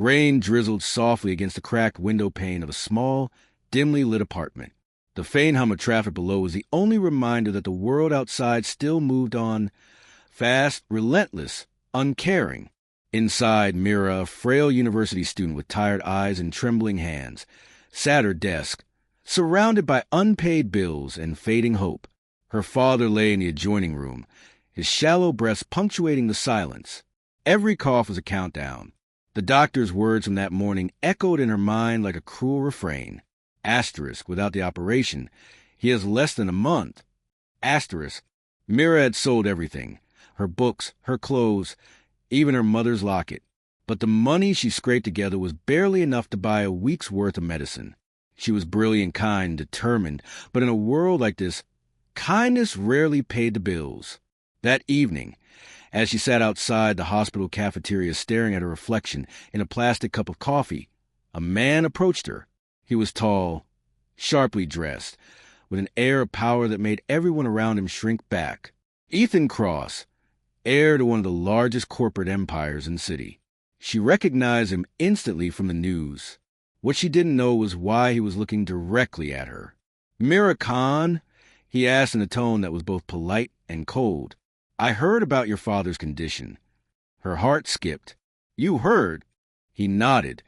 Rain drizzled softly against the cracked window pane of a small, dimly lit apartment. The faint hum of traffic below was the only reminder that the world outside still moved on, fast, relentless, uncaring. Inside, Mira, a frail university student with tired eyes and trembling hands, sat at her desk, surrounded by unpaid bills and fading hope. Her father lay in the adjoining room, his shallow breaths punctuating the silence. Every cough was a countdown. The doctor's words from that morning echoed in her mind like a cruel refrain. Asterisk, without the operation, he has less than a month. Asterisk, Mira had sold everything, her books, her clothes, even her mother's locket. But the money she scraped together was barely enough to buy a week's worth of medicine. She was brilliant, kind, determined, but in a world like this, kindness rarely paid the bills. That evening, as she sat outside the hospital cafeteria staring at her reflection in a plastic cup of coffee, a man approached her. He was tall, sharply dressed, with an air of power that made everyone around him shrink back. Ethan Cross, heir to one of the largest corporate empires in the city. She recognized him instantly from the news. What she didn't know was why he was looking directly at her. "Mira Khan?" he asked in a tone that was both polite and cold. "I heard about your father's condition." Her heart skipped. "You heard?" He nodded,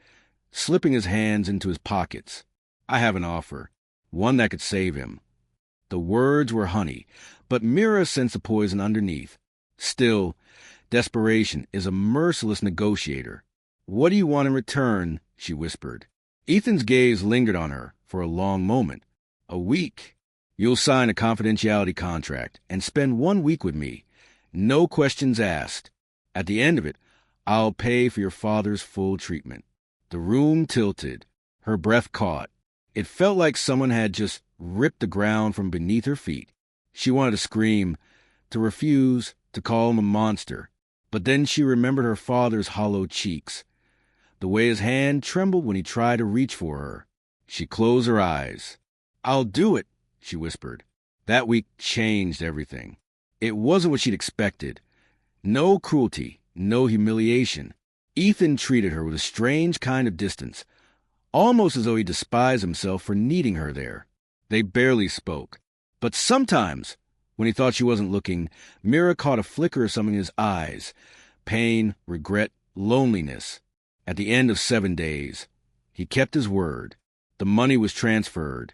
slipping his hands into his pockets. "I have an offer, one that could save him." The words were honey, but Mira sensed the poison underneath. Still, desperation is a merciless negotiator. "What do you want in return?" she whispered. Ethan's gaze lingered on her for a long moment. "A week. You'll sign a confidentiality contract and spend 1 week with me. No questions asked. At the end of it, I'll pay for your father's full treatment." The room tilted. Her breath caught. It felt like someone had just ripped the ground from beneath her feet. She wanted to scream, to refuse, to call him a monster. But then she remembered her father's hollow cheeks, the way his hand trembled when he tried to reach for her. She closed her eyes. "I'll do it," she whispered. That week changed everything. It wasn't what she'd expected. No cruelty, no humiliation. Ethan treated her with a strange kind of distance, almost as though he despised himself for needing her there. They barely spoke. But sometimes, when he thought she wasn't looking, Mira caught a flicker of something in his eyes. Pain, regret, loneliness. At the end of 7 days, he kept his word. The money was transferred,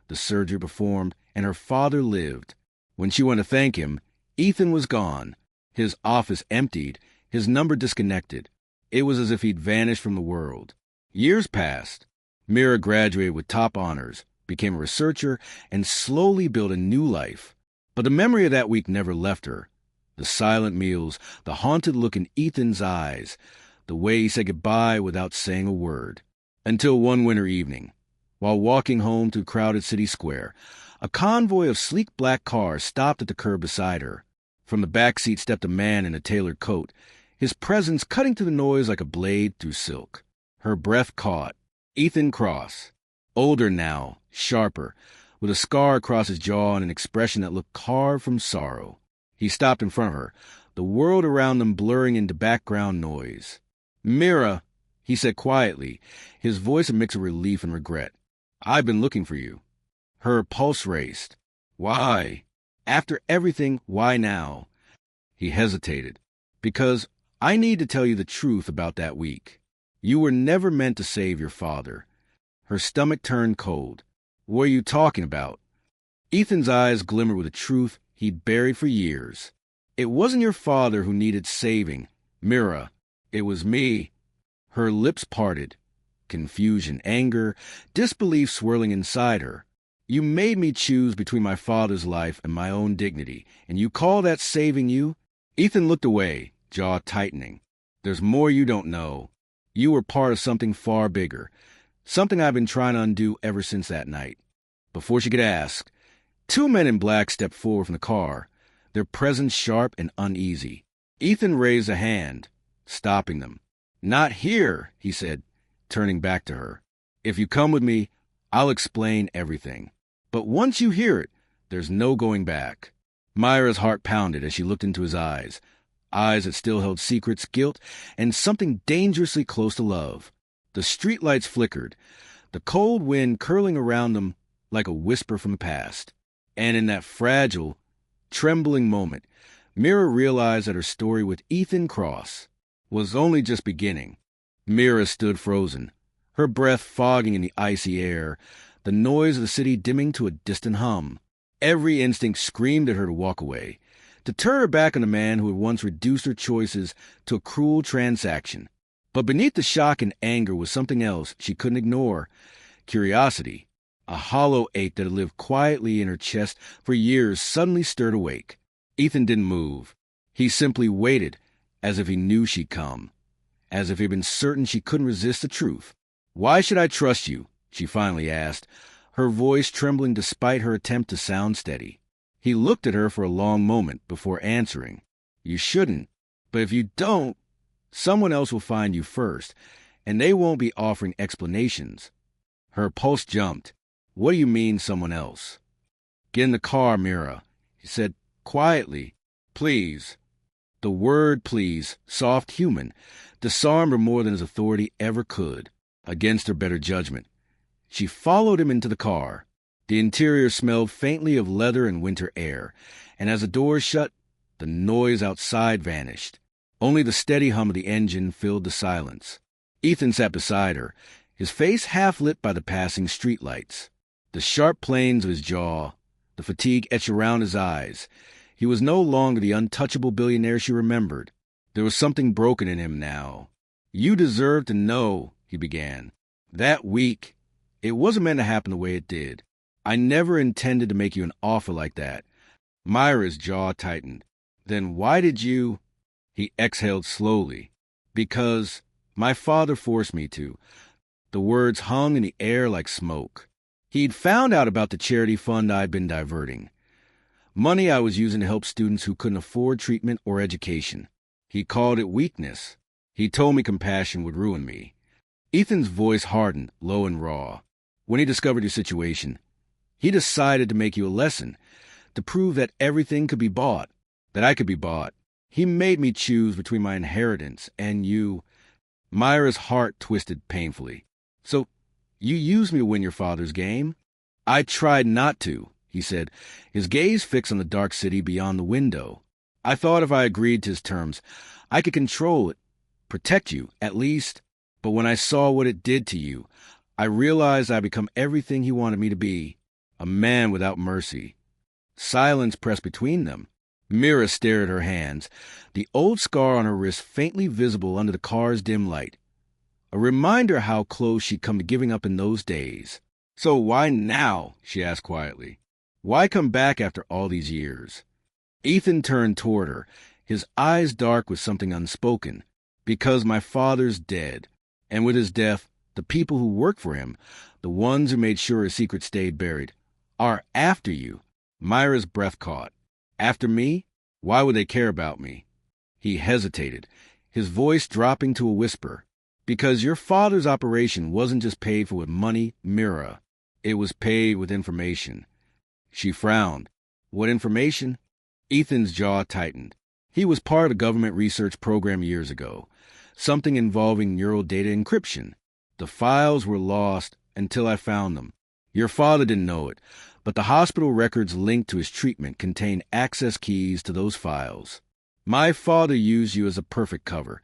the surgery performed, and her father lived. When she went to thank him, Ethan was gone, his office emptied, his number disconnected. It was as if he'd vanished from the world. Years passed. Mira graduated with top honors, became a researcher, and slowly built a new life. But the memory of that week never left her. The silent meals, the haunted look in Ethan's eyes, the way he said goodbye without saying a word. Until one winter evening, while walking home through crowded city square, a convoy of sleek black cars stopped at the curb beside her. From the back seat stepped a man in a tailored coat, his presence cutting through the noise like a blade through silk. Her breath caught. Ethan Cross. Older now, sharper, with a scar across his jaw and an expression that looked carved from sorrow. He stopped in front of her, the world around them blurring into background noise. "Mira," he said quietly, his voice a mix of relief and regret. "I've been looking for you." Her pulse raced. "Why? After everything, why now?" He hesitated. "Because I need to tell you the truth about that week. You were never meant to save your father." Her stomach turned cold. "What are you talking about?" Ethan's eyes glimmered with a truth he'd buried for years. "It wasn't your father who needed saving, Mira. It was me." Her lips parted. Confusion, anger, disbelief swirling inside her. "You made me choose between my father's life and my own dignity, and you call that saving you?" Ethan looked away, jaw tightening. "There's more you don't know. You were part of something far bigger, something I've been trying to undo ever since that night." Before she could ask, 2 men in black stepped forward from the car, their presence sharp and uneasy. Ethan raised a hand, stopping them. "Not here," he said, turning back to her. "If you come with me, I'll explain everything. But once you hear it, there's no going back." Myra's heart pounded as she looked into his eyes. eyes that still held secrets, guilt, and something dangerously close to love. The streetlights flickered, the cold wind curling around them like a whisper from the past. And in that fragile, trembling moment, Mira realized that her story with Ethan Cross was only just beginning. Mira stood frozen, her breath fogging in the icy air, the noise of the city dimming to a distant hum. Every instinct screamed at her to walk away, to turn her back on the man who had once reduced her choices to a cruel transaction. But beneath the shock and anger was something else she couldn't ignore: curiosity. A hollow ache that had lived quietly in her chest for years suddenly stirred awake. Ethan didn't move. He simply waited, as if he knew she'd come, as if he'd been certain she couldn't resist the truth. "Why should I trust you?" she finally asked, her voice trembling despite her attempt to sound steady. He looked at her for a long moment before answering. "You shouldn't, but if you don't, someone else will find you first, and they won't be offering explanations." Her pulse jumped. "What do you mean, someone else?" "Get in the car, Mira," he said quietly. "Please." The word please, soft, human, disarmed her more than his authority ever could, against her better judgment. She followed him into the car. The interior smelled faintly of leather and winter air, and as the doors shut, the noise outside vanished. Only the steady hum of the engine filled the silence. Ethan sat beside her, his face half lit by the passing streetlights. The sharp planes of his jaw, the fatigue etched around his eyes. He was no longer the untouchable billionaire she remembered. There was something broken in him now. "You deserve to know," he began. "That week, it wasn't meant to happen the way it did. I never intended to make you an offer like that." Myra's jaw tightened. "Then why did you—" He exhaled slowly. "Because my father forced me to." The words hung in the air like smoke. He'd found out about the charity fund I'd been diverting. Money I was using to help students who couldn't afford treatment or education. He called it weakness. He told me compassion would ruin me. Ethan's voice hardened, low and raw. "When he discovered your situation, he decided to make you a lesson, to prove that everything could be bought, that I could be bought. He made me choose between my inheritance and you." Myra's heart twisted painfully. "So you used me to win your father's game?" "I tried not to," he said, his gaze fixed on the dark city beyond the window. "I thought if I agreed to his terms, I could control it, protect you, at least. But when I saw what it did to you, I realized I'd become everything he wanted me to be, a man without mercy." Silence pressed between them. Mira stared at her hands, the old scar on her wrist faintly visible under the car's dim light. A reminder how close she'd come to giving up in those days. "So why now?" she asked quietly. "Why come back after all these years?" Ethan turned toward her, his eyes dark with something unspoken. "Because my father's dead. And with his death, the people who worked for him, the ones who made sure his secret stayed buried, are after you." Myra's breath caught. "After me? Why would they care about me?" He hesitated, his voice dropping to a whisper. "Because your father's operation wasn't just paid for with money, Mira. It was paid with information." She frowned. "What information?" Ethan's jaw tightened. "He was part of a government research program years ago, something involving neural data encryption. The files were lost until I found them. Your father didn't know it, but the hospital records linked to his treatment contained access keys to those files. My father used you as a perfect cover.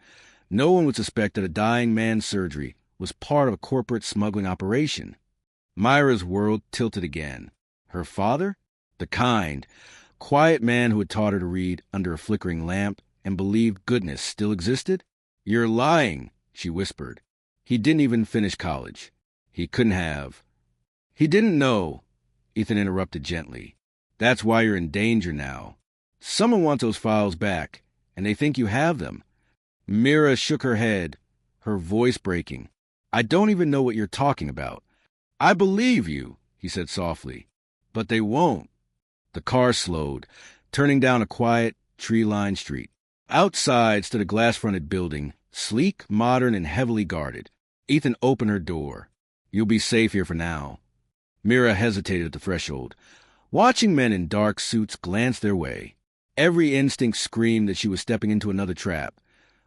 No one would suspect that a dying man's surgery was part of a corporate smuggling operation." Myra's world tilted again. Her father? The kind, quiet man who had taught her to read under a flickering lamp and believed goodness still existed? "You're lying," she whispered. "He didn't even finish college. He couldn't have." "He didn't know," Ethan interrupted gently. "That's why you're in danger now. Someone wants those files back, and they think you have them." Mira shook her head, her voice breaking. "I don't even know what you're talking about." "I believe you," he said softly. "But they won't." The car slowed, turning down a quiet, tree-lined street. Outside stood a glass-fronted building, sleek, modern, and heavily guarded. Ethan opened her door. "You'll be safe here for now." Mira hesitated at the threshold, watching men in dark suits glance their way. Every instinct screamed that she was stepping into another trap,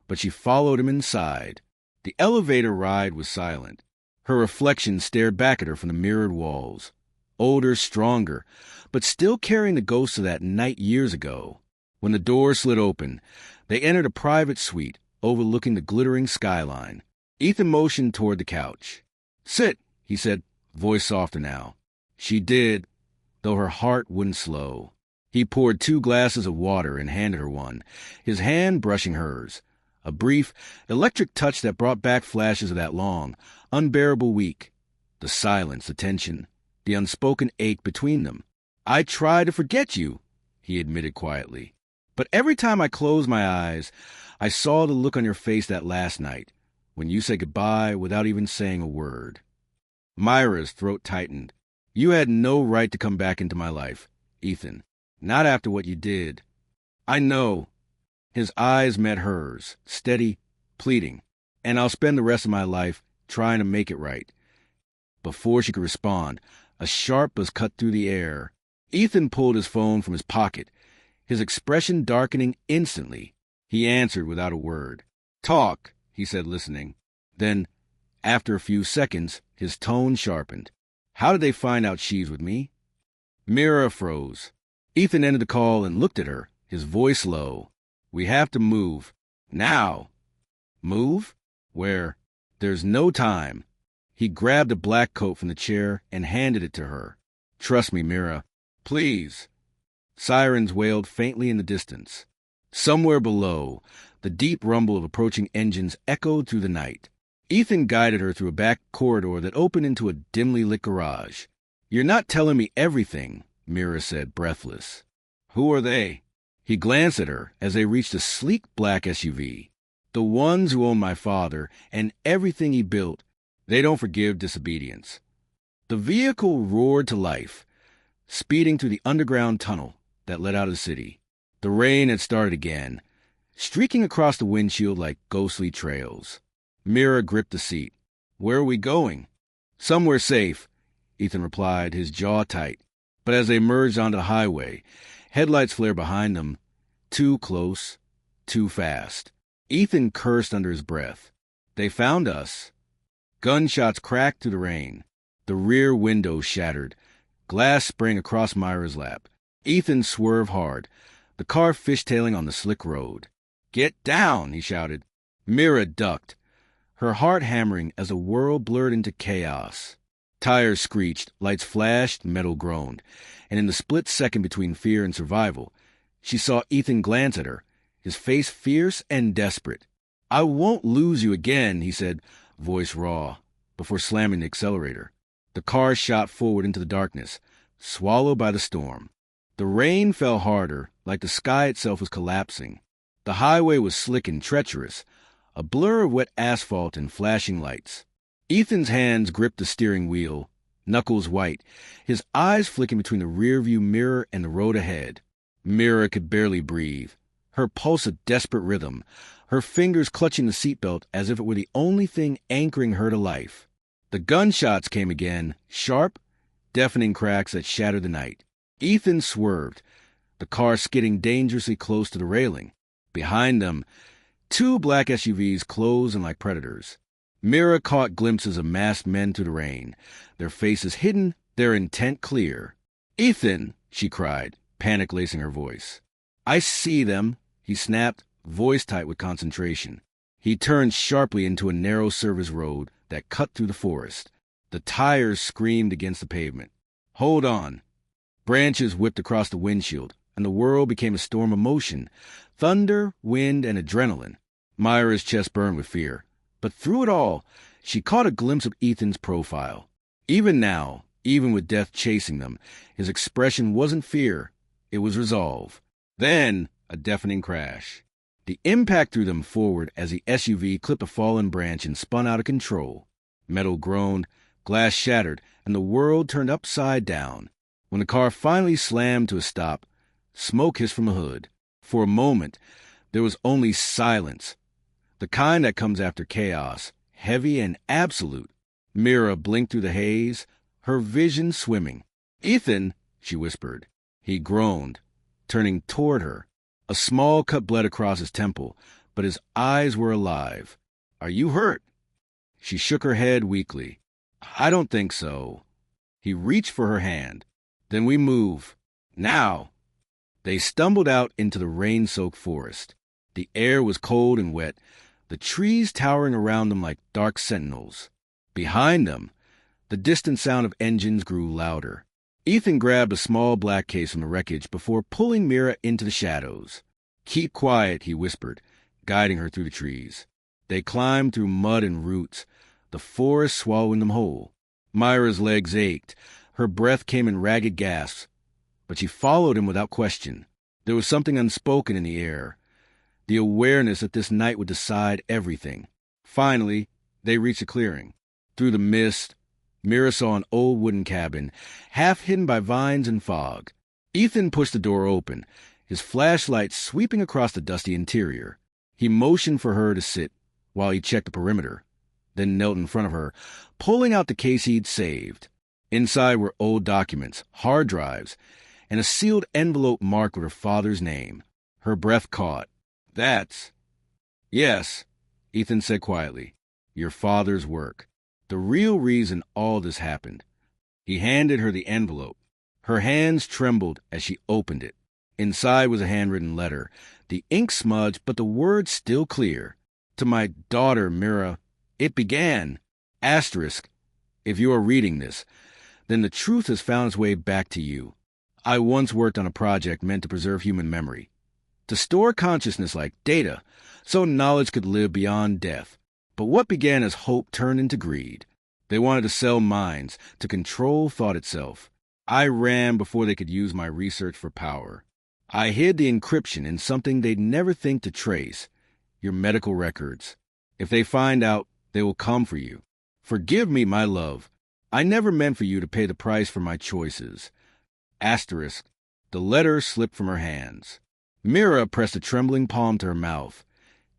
but she followed him inside. The elevator ride was silent. Her reflection stared back at her from the mirrored walls. Older, stronger, but still carrying the ghost of that night years ago. When the door slid open, they entered a private suite overlooking the glittering skyline. Ethan motioned toward the couch. "Sit," he said, voice softer now. She did, though her heart wouldn't slow. He poured 2 glasses of water and handed her one, his hand brushing hers. A brief, electric touch that brought back flashes of that long, unbearable week. The silence, the tension, the unspoken ache between them. "I try to forget you," he admitted quietly. "But every time I close my eyes, I saw the look on your face that last night, when you said goodbye without even saying a word." Mira's throat tightened. "You had no right to come back into my life, Ethan. Not after what you did." "I know." His eyes met hers, steady, pleading. "And I'll spend the rest of my life trying to make it right." Before she could respond, a sharp buzz cut through the air. Ethan pulled his phone from his pocket, his expression darkening instantly. He answered without a word. "Talk," he said, listening. Then, after a few seconds, his tone sharpened. "How did they find out she's with me?" Mira froze. Ethan ended the call and looked at her, his voice low. "We have to move. Now." "Move? Where?" "There's no time." He grabbed a black coat from the chair and handed it to her. "Trust me, Mira. Please." Sirens wailed faintly in the distance. Somewhere below, the deep rumble of approaching engines echoed through the night. Ethan guided her through a back corridor that opened into a dimly lit garage. "You're not telling me everything," Mira said, breathless. "Who are they?" He glanced at her as they reached a sleek black SUV. "The ones who own my father and everything he built. They don't forgive disobedience." The vehicle roared to life, speeding through the underground tunnel that led out of the city. The rain had started again, streaking across the windshield like ghostly trails. Mira gripped the seat. "Where are we going?" "Somewhere safe," Ethan replied, his jaw tight. But as they merged onto the highway, headlights flared behind them. Too close, too fast. Ethan cursed under his breath. "They found us." Gunshots cracked through the rain. The rear window shattered. Glass sprang across Mira's lap. Ethan swerved hard, the car fishtailing on the slick road. "Get down!" he shouted. Mira ducked, her heart hammering as the world blurred into chaos. Tires screeched, lights flashed, metal groaned, and in the split second between fear and survival, she saw Ethan glance at her, his face fierce and desperate. "I won't lose you again," he said, voice raw, before slamming the accelerator. The car shot forward into the darkness, swallowed by the storm. The rain fell harder, like the sky itself was collapsing. The highway was slick and treacherous, a blur of wet asphalt and flashing lights. Ethan's hands gripped the steering wheel, knuckles white, his eyes flicking between the rearview mirror and the road ahead. Mira could barely breathe, her pulse a desperate rhythm, her fingers clutching the seatbelt as if it were the only thing anchoring her to life. The gunshots came again, sharp, deafening cracks that shattered the night. Ethan swerved, the car skidding dangerously close to the railing. Behind them, 2 black SUVs closed in like predators. Mira caught glimpses of masked men through the rain, their faces hidden, their intent clear. "Ethan!" she cried, panic lacing her voice. "I see them," he snapped, voice tight with concentration. He turned sharply into a narrow service road that cut through the forest. The tires screamed against the pavement. "Hold on." Branches whipped across the windshield, and the world became a storm of motion, thunder, wind, and adrenaline. Mira's chest burned with fear. But through it all, she caught a glimpse of Ethan's profile. Even now, even with death chasing them, his expression wasn't fear, it was resolve. Then, a deafening crash. The impact threw them forward as the SUV clipped a fallen branch and spun out of control. Metal groaned, glass shattered, and the world turned upside down. When the car finally slammed to a stop, smoke hissed from the hood. For a moment, there was only silence, the kind that comes after chaos, heavy and absolute. Mira blinked through the haze, her vision swimming. "Ethan," she whispered. He groaned, turning toward her. A small cut bled across his temple, but his eyes were alive. "Are you hurt?" She shook her head weakly. "I don't think so." He reached for her hand. "Then we move. Now!" They stumbled out into the rain-soaked forest. The air was cold and wet, the trees towering around them like dark sentinels. Behind them, the distant sound of engines grew louder. Ethan grabbed a small black case from the wreckage before pulling Mira into the shadows. "Keep quiet," he whispered, guiding her through the trees. They climbed through mud and roots, the forest swallowing them whole. Myra's legs ached. Her breath came in ragged gasps, but she followed him without question. There was something unspoken in the air, the awareness that this night would decide everything. Finally, they reached a clearing. Through the mist, Mira saw an old wooden cabin, half hidden by vines and fog. Ethan pushed the door open, his flashlight sweeping across the dusty interior. He motioned for her to sit while he checked the perimeter, then knelt in front of her, pulling out the case he'd saved. Inside were old documents, hard drives, and a sealed envelope marked with her father's name. Her breath caught. "That's—" "Yes," Ethan said quietly. "Your father's work. The real reason all this happened." He handed her the envelope. Her hands trembled as she opened it. Inside was a handwritten letter, the ink smudged, but the words still clear. "To my daughter, Mira. It began. Asterisk. If you are reading this, then the truth has found its way back to you. I once worked on a project meant to preserve human memory, to store consciousness like data, so knowledge could live beyond death. But what began as hope turned into greed. They wanted to sell minds, to control thought itself. I ran before they could use my research for power. I hid the encryption in something they'd never think to trace, your medical records. If they find out, they will come for you. Forgive me, my love. I never meant for you to pay the price for my choices." Asterisk. The letter slipped from her hands. Mira pressed a trembling palm to her mouth,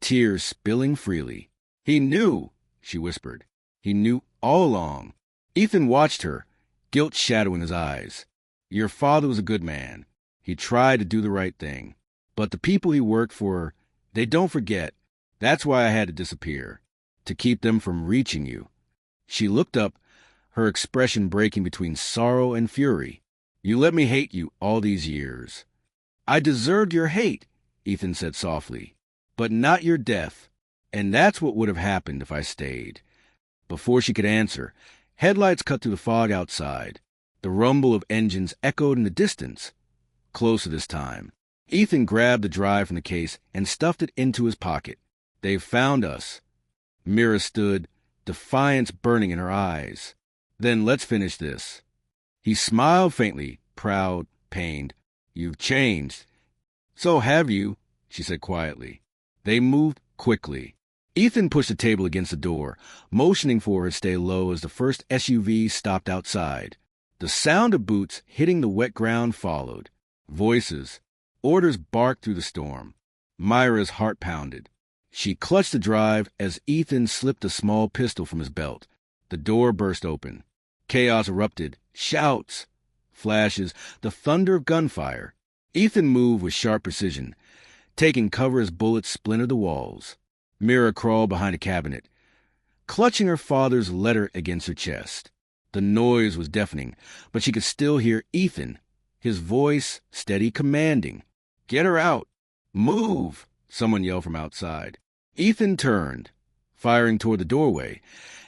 tears spilling freely. "He knew," she whispered. "He knew all along." Ethan watched her, guilt shadowing his eyes. "Your father was a good man. He tried to do the right thing. But the people he worked for, they don't forget. That's why I had to disappear, to keep them from reaching you." She looked up, her expression breaking between sorrow and fury. "You let me hate you all these years." "I deserved your hate," Ethan said softly, "but not your death. And that's what would have happened if I stayed." Before she could answer, headlights cut through the fog outside. The rumble of engines echoed in the distance. Closer this time. Ethan grabbed the drive from the case and stuffed it into his pocket. "They've found us." Mira stood, defiance burning in her eyes. "Then let's finish this." He smiled faintly, proud, pained. "You've changed." "So have you," she said quietly. They moved quickly. Ethan pushed the table against the door, motioning for her to stay low as the first SUV stopped outside. The sound of boots hitting the wet ground followed. Voices. Orders barked through the storm. Myra's heart pounded. She clutched the drive as Ethan slipped a small pistol from his belt. The door burst open. Chaos erupted. Shouts. Flashes. The thunder of gunfire. Ethan moved with sharp precision, taking cover as bullets splintered the walls. Mira crawled behind a cabinet, clutching her father's letter against her chest. The noise was deafening, but she could still hear Ethan, his voice steady, commanding. "Get her out! Move!" someone yelled from outside. Ethan turned, firing toward the doorway,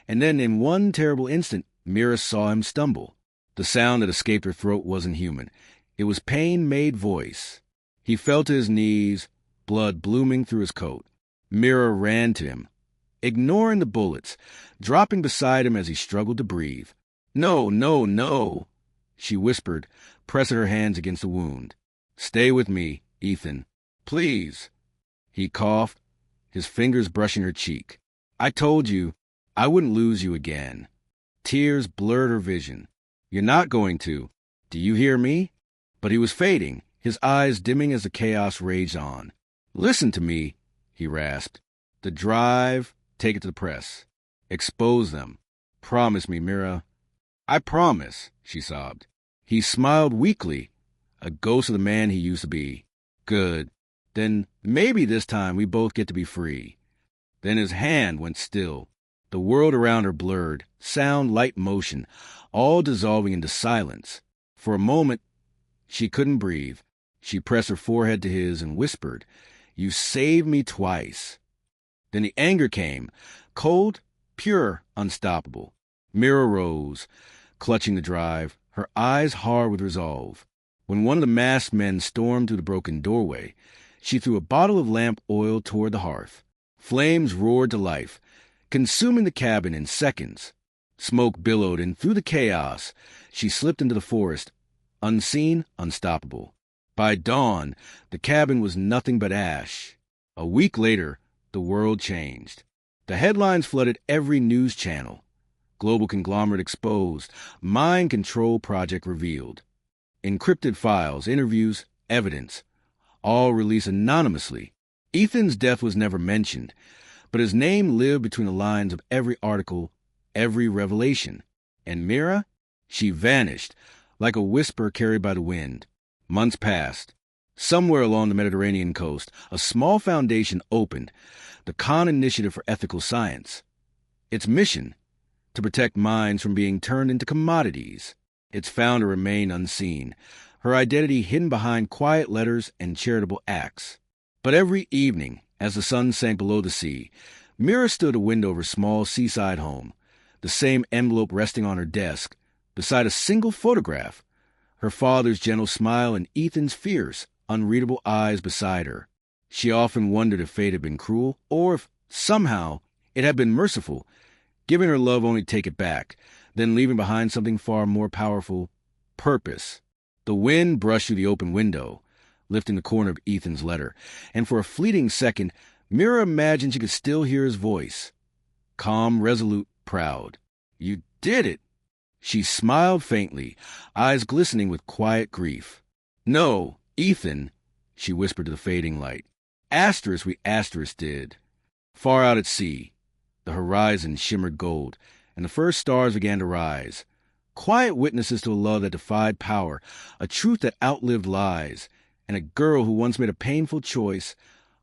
and then in one terrible instant, Mira saw him stumble. The sound that escaped her throat wasn't human. It was pain-made voice. He fell to his knees, blood blooming through his coat. Mira ran to him, ignoring the bullets, dropping beside him as he struggled to breathe. "No, no, no," she whispered, pressing her hands against the wound. "Stay with me, Ethan. Please." He coughed, his fingers brushing her cheek. "I told you I wouldn't lose you again." Tears blurred her vision. "You're not going to. Do you hear me?" But he was fading, his eyes dimming as the chaos raged on. "Listen to me," he rasped. "The drive, take it to the press. Expose them. Promise me, Mira." "I promise," she sobbed. He smiled weakly, a ghost of the man he used to be. "Good. Then maybe this time we both get to be free. Then his hand went still. The world around her blurred, sound, light, motion, all dissolving into silence. For a moment, she couldn't breathe. She pressed her forehead to his and whispered, "You saved me twice." Then the anger came, cold, pure, unstoppable. Mira rose, clutching the drive, her eyes hard with resolve. When one of the masked men stormed through the broken doorway, she threw a bottle of lamp oil toward the hearth. Flames roared to life, consuming the cabin in seconds. Smoke billowed, and through the chaos, she slipped into the forest, unseen, unstoppable. By dawn, the cabin was nothing but ash. A week later, the world changed. The headlines flooded every news channel. Global conglomerate exposed, mind control project revealed. Encrypted files, interviews, evidence, all released anonymously. Ethan's death was never mentioned, but his name lived between the lines of every article, every revelation. And Mira? She vanished, like a whisper carried by the wind. Months passed. Somewhere along the Mediterranean coast, a small foundation opened, the Khan Initiative for Ethical Science. Its mission, to protect minds from being turned into commodities. Its founder remained unseen, her identity hidden behind quiet letters and charitable acts. But every evening, as the sun sank below the sea, Mira stood at a window of her small seaside home, the same envelope resting on her desk, beside a single photograph, her father's gentle smile and Ethan's fierce, unreadable eyes beside her. She often wondered if fate had been cruel, or if, somehow, it had been merciful, giving her love only to take it back, then leaving behind something far more powerful, purpose. The wind brushed through the open window, lifting the corner of Ethan's letter, and for a fleeting second, Mira imagined she could still hear his voice. Calm, resolute, proud. "You did it!" She smiled faintly, eyes glistening with quiet grief. "No, Ethan," she whispered to the fading light. "Asterisk we asterisk did." Far out at sea, the horizon shimmered gold, and the first stars began to rise. Quiet witnesses to a love that defied power, a truth that outlived lies, and a girl who once made a painful choice,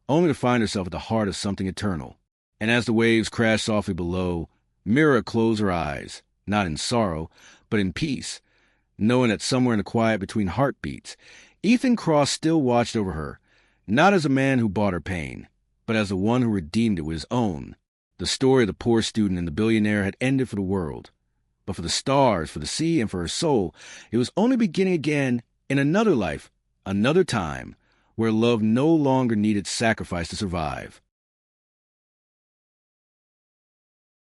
only to find herself at the heart of something eternal. And as the waves crashed softly below, Mira closed her eyes, not in sorrow, but in peace, knowing that somewhere in the quiet between heartbeats, Ethan Cross still watched over her, not as a man who bought her pain, but as the one who redeemed it with his own. The story of the poor student and the billionaire had ended for the world. But for the stars, for the sea, and for her soul, it was only beginning again in another life, another time, where love no longer needed sacrifice to survive.